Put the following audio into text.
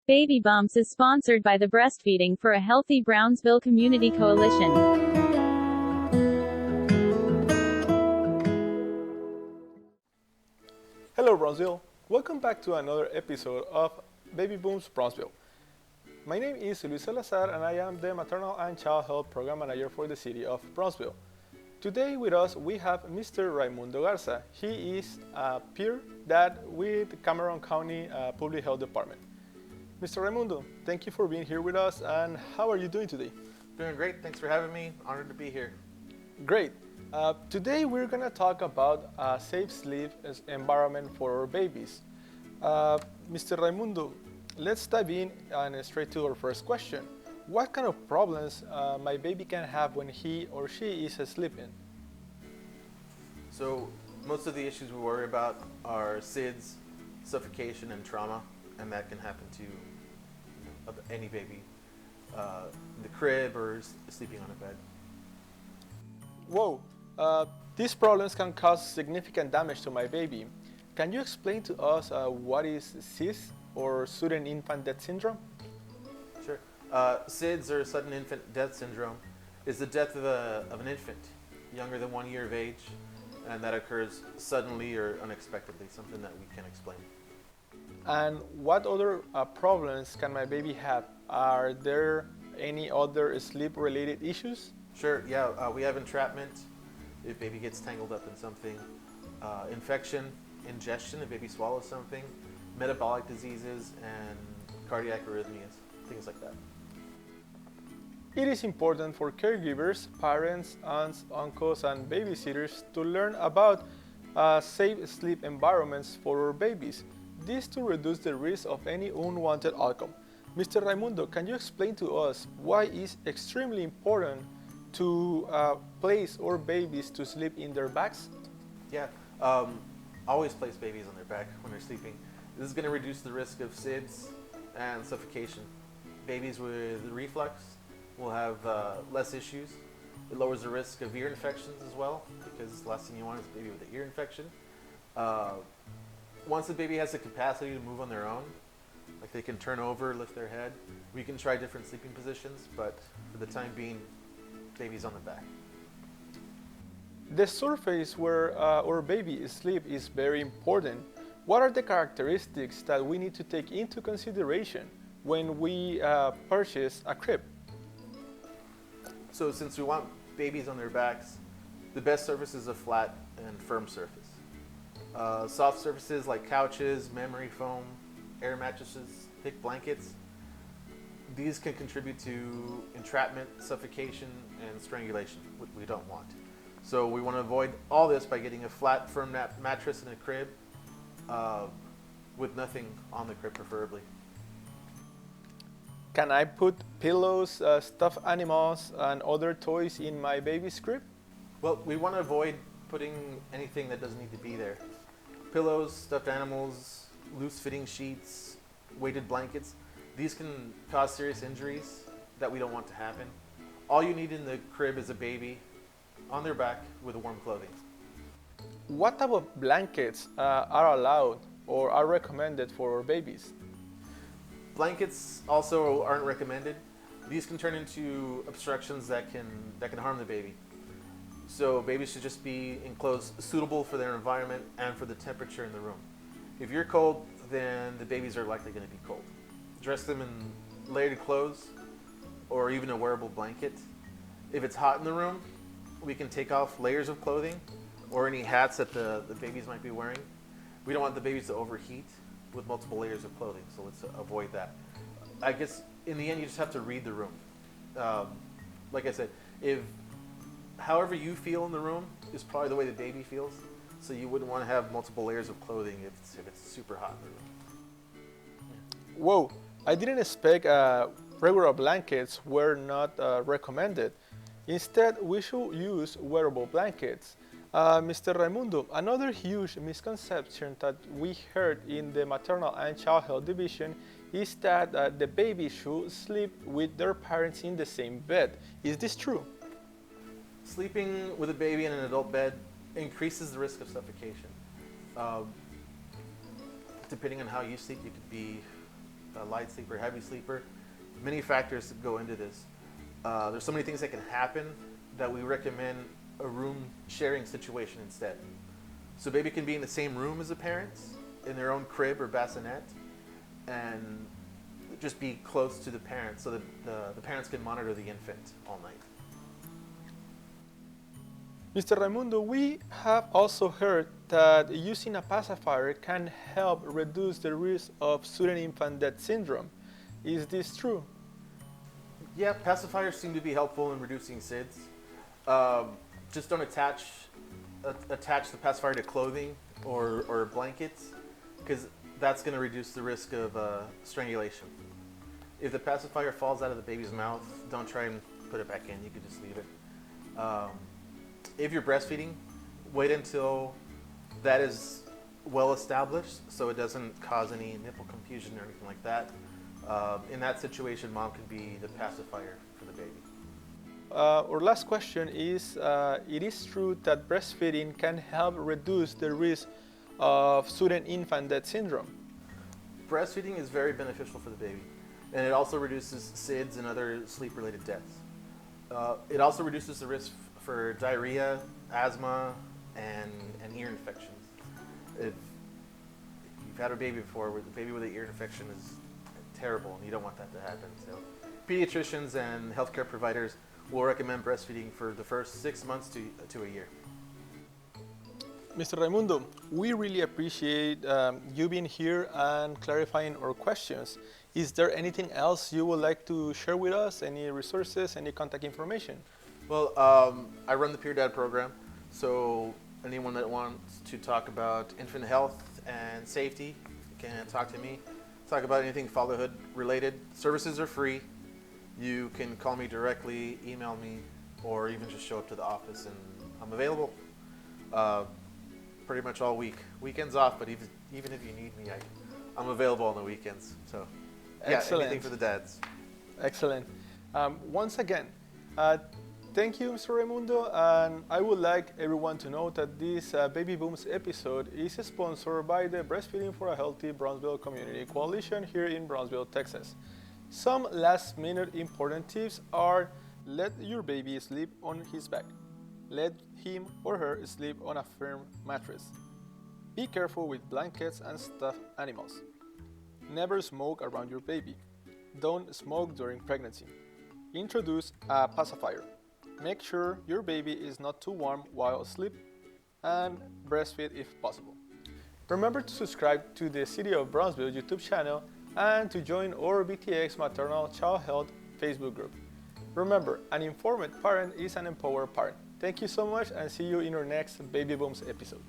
Baby Bumps is sponsored by the Breastfeeding for a Healthy Brownsville Community Coalition. Hello Brownsville, welcome back to another episode of Baby Booms Brownsville. My name is Luis Salazar and I am the Maternal and Child Health Program Manager for the city of Brownsville. Today with us we have Mr. Raimundo Garza. He is a peer dad with Cameron County Public Health Department. Mr. Raimundo, thank you for being here with us, and how are you doing today? Doing great, thanks for having me. Honored to be here. Great. Today we're going to talk about a safe sleep environment for our babies. Mr. Raimundo, let's dive in and straight to our first question. What kind of problems my baby can have when he or she is sleeping? So most of the issues we worry about are SIDS, suffocation, and trauma, and that can happen to any baby in the crib or sleeping on a bed. Whoa, these problems can cause significant damage to my baby. Can you explain to us what is SIDS, or sudden infant death syndrome? Sure. SIDS, or sudden infant death syndrome, is the death of an infant younger than 1 year of age, and that occurs suddenly or unexpectedly, something that we can't explain. And what other problems can my baby have? Are there any other sleep-related issues? Sure, yeah, we have entrapment, if baby gets tangled up in something, infection, ingestion, if baby swallows something, metabolic diseases, and cardiac arrhythmias, things like that. It is important for caregivers, parents, aunts, uncles, and babysitters to learn about safe sleep environments for our babies. This to reduce the risk of any unwanted outcome. Mr. Raimundo, can you explain to us why it's extremely important to place our babies to sleep in their backs? Yeah, always place babies on their back when they're sleeping. This is going to reduce the risk of SIDS and suffocation. Babies with reflux will have less issues. It lowers the risk of ear infections as well, because the last thing you want is a baby with an ear infection. Once the baby has the capacity to move on their own, like they can turn over, lift their head, we can try different sleeping positions, but for the time being, baby's on the back. The surface where our baby sleeps is very important. What are the characteristics that we need to take into consideration when we purchase a crib? So since we want babies on their backs, the best surface is a flat and firm surface. Soft surfaces like couches, memory foam, air mattresses, thick blankets, these can contribute to entrapment, suffocation, and strangulation, which we don't want. So we want to avoid all this by getting a flat, firm mattress in a crib with nothing on the crib preferably. Can I put pillows, stuffed animals, and other toys in my baby's crib? Well, we want to avoid putting anything that doesn't need to be there. Pillows, stuffed animals, loose-fitting sheets, weighted blankets, these can cause serious injuries that we don't want to happen. All you need in the crib is a baby on their back with warm clothing. What type of blankets are allowed or are recommended for babies? Blankets also aren't recommended. These can turn into obstructions that can harm the baby. So babies should just be enclosed suitable for their environment and for the temperature in the room. If you're cold, then the babies are likely going to be cold. Dress them in layered clothes or even a wearable blanket. If it's hot in the room, we can take off layers of clothing or any hats that the babies might be wearing. We don't want the babies to overheat with multiple layers of clothing, so let's avoid that. I guess in the end, you just have to read the room. Like I said, however you feel in the room is probably the way the baby feels, so you wouldn't want to have multiple layers of clothing if it's super hot in the room. Whoa, I didn't expect regular blankets were not recommended. Instead, we should use wearable blankets. Mr. Raimundo, another huge misconception that we heard in the Maternal and Child Health Division is that the baby should sleep with their parents in the same bed. Is this true? Sleeping with a baby in an adult bed increases the risk of suffocation. Depending on how you sleep, you could be a light sleeper, heavy sleeper. Many factors go into this. There's so many things that can happen that we recommend a room sharing situation instead. So baby can be in the same room as the parents, in their own crib or bassinet, and just be close to the parents so that the parents can monitor the infant all night. Mr. Raimundo, we have also heard that using a pacifier can help reduce the risk of sudden infant death syndrome. Is this true? Yeah, pacifiers seem to be helpful in reducing SIDS. Just don't attach the pacifier to clothing or blankets, because that's going to reduce the risk of strangulation. If the pacifier falls out of the baby's mouth, don't try and put it back in. You could just leave it. If you're breastfeeding, wait until that is well established so it doesn't cause any nipple confusion or anything like that. In that situation, mom can be the pacifier for the baby. Our last question is, it is true that breastfeeding can help reduce the risk of sudden infant death syndrome? Breastfeeding is very beneficial for the baby, and it also reduces SIDS and other sleep-related deaths. It also reduces the risk for diarrhea, asthma, and ear infections. If you've had a baby before, a baby with an ear infection is terrible, and you don't want that to happen. So, pediatricians and healthcare providers will recommend breastfeeding for the first 6 months to a year. Mr. Raimundo, we really appreciate you being here and clarifying our questions. Is there anything else you would like to share with us? Any resources, any contact information? Well, I run the Peer Dad program, so anyone that wants to talk about infant health and safety can talk to me. Talk about anything fatherhood related. Services are free. You can call me directly, email me, or even just show up to the office, and I'm available pretty much all week. Weekends off, but even if you need me, I'm available on the weekends. So, yeah, Excellent. anything for the dads. Excellent. Once again, thank you, Mr. Raimundo, and I would like everyone to know that this Baby Booms episode is sponsored by the Breastfeeding for a Healthy Brownsville Community Coalition here in Brownsville, Texas. Some last-minute important tips are: let your baby sleep on his back. Let him or her sleep on a firm mattress. Be careful with blankets and stuffed animals. Never smoke around your baby. Don't smoke during pregnancy. Introduce a pacifier. Make sure your baby is not too warm while asleep, and breastfeed if possible. Remember to subscribe to the City of Brownsville YouTube channel and to join our BTX Maternal Child Health Facebook group. Remember, an informed parent is an empowered parent. Thank you so much, and see you in our next Baby Booms episode.